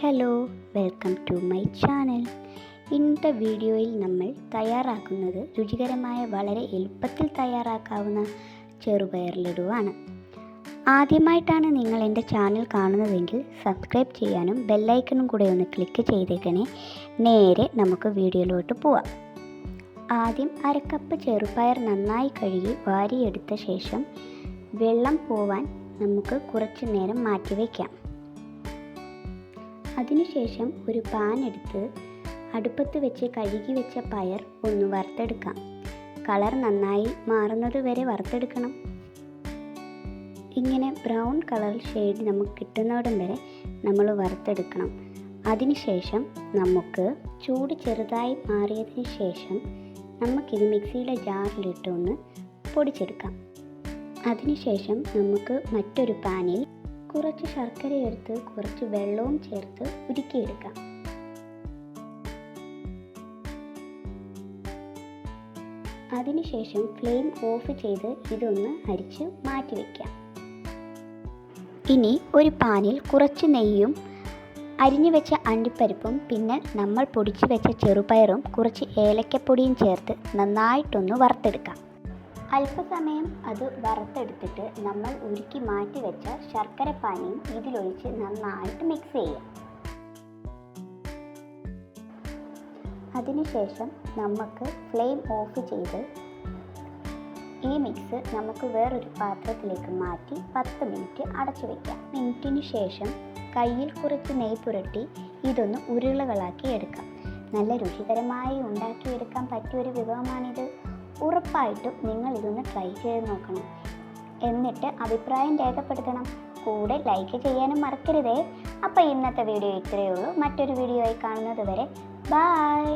Hello, welcome to my channel. ഇന്നത്തെ വീഡിയോയിൽ നമ്മൾ തയ്യാറാക്കുന്നത് രുചികരമായ വളരെ എളുപ്പത്തിൽ തയ്യാറാക്കാവുന്ന ചെറുപയർ ലഡുവാണ്. ആദ്യമായിട്ടാണ് നിങ്ങൾ എൻ്റെ ചാനൽ കാണുന്നതെങ്കിൽ സബ്സ്ക്രൈബ് ചെയ്യാനും ബെല്ലൈക്കണും കൂടെ ഒന്ന് ക്ലിക്ക് ചെയ്തേക്കണേ. നേരെ നമുക്ക് വീഡിയോയിലോട്ട് പോവാം. ആദ്യം അരക്കപ്പ് ചെറുപയർ നന്നായി കഴുകി വാരിയെടുത്ത ശേഷം വെള്ളം പോവാൻ നമുക്ക് കുറച്ച് നേരം മാറ്റി വയ്ക്കാം. അതിനുശേഷം ഒരു പാൻ എടുത്ത് അടുപ്പത്ത് വെച്ച് കഴുകി വെച്ച പയർ ഒന്ന് വറുത്തെടുക്കാം. കളർ നന്നായി മാറുന്നത് വരെ വറുത്തെടുക്കണം. ഇങ്ങനെ ബ്രൗൺ കളർ ഷെയ്ഡ് നമുക്ക് കിട്ടുന്നിടം വരെ നമ്മൾ വറുത്തെടുക്കണം. അതിനുശേഷം നമുക്ക് ചൂട് ചെറുതായി മാറിയതിന് ശേഷം നമുക്കിത് മിക്സിയുടെ ജാറിലിട്ട് ഒന്ന് പൊടിച്ചെടുക്കാം. അതിനുശേഷം നമുക്ക് മറ്റൊരു പാനിൽ കുറച്ച് ശർക്കര എടുത്ത് കുറച്ച് വെള്ളവും ചേർത്ത് ഉരുക്കിയെടുക്കാം. അതിനുശേഷം ഫ്ലെയിം ഓഫ് ചെയ്ത് ഇതൊന്ന് അരിച്ച് മാറ്റി വയ്ക്കാം. ഇനി ഒരു പാനിൽ കുറച്ച് നെയ്യും അരിഞ്ഞു വെച്ച അണ്ടിപ്പരിപ്പും പിന്നെ നമ്മൾ പൊടിച്ചു വെച്ച ചെറുപയറും കുറച്ച് ഏലക്കപ്പൊടിയും ചേർത്ത് നന്നായിട്ടൊന്ന് വറുത്തെടുക്കാം. അല്പസമയം അത് വറുത്തെടുത്തിട്ട് നമ്മൾ ഉരുക്കി മാറ്റി വെച്ച ശർക്കര പാനിയും ഇതിലൊഴിച്ച് നന്നായിട്ട് മിക്സ് ചെയ്യാം. അതിനുശേഷം നമുക്ക് ഫ്ലെയിം ഓഫ് ചെയ്ത് ഈ മിക്സ് നമുക്ക് വേറൊരു പാത്രത്തിലേക്ക് മാറ്റി 10 മിനിറ്റ് അടച്ചു വയ്ക്കാം. മിനിറ്റിന് ശേഷം കയ്യിൽ കുറച്ച് നെയ്യ് പുരട്ടി ഇതൊന്ന് ഉരുളകളാക്കി എടുക്കാം. നല്ല രുചികരമായി ഉണ്ടാക്കിയെടുക്കാൻ പറ്റിയൊരു വിഭവമാണിത്. ഉറപ്പായിട്ടും നിങ്ങൾ ഇതൊന്ന് ട്രൈ ചെയ്ത് നോക്കണം. എന്നിട്ട് അഭിപ്രായം രേഖപ്പെടുത്തണം. കൂടെ ലൈക്ക് ചെയ്യാനും മറക്കരുതേ. അപ്പോൾ ഇന്നത്തെ വീഡിയോ ഇത്രയേ ഉള്ളൂ. മറ്റൊരു വീഡിയോ ആയി കാണുന്നത് വരെ ബൈ.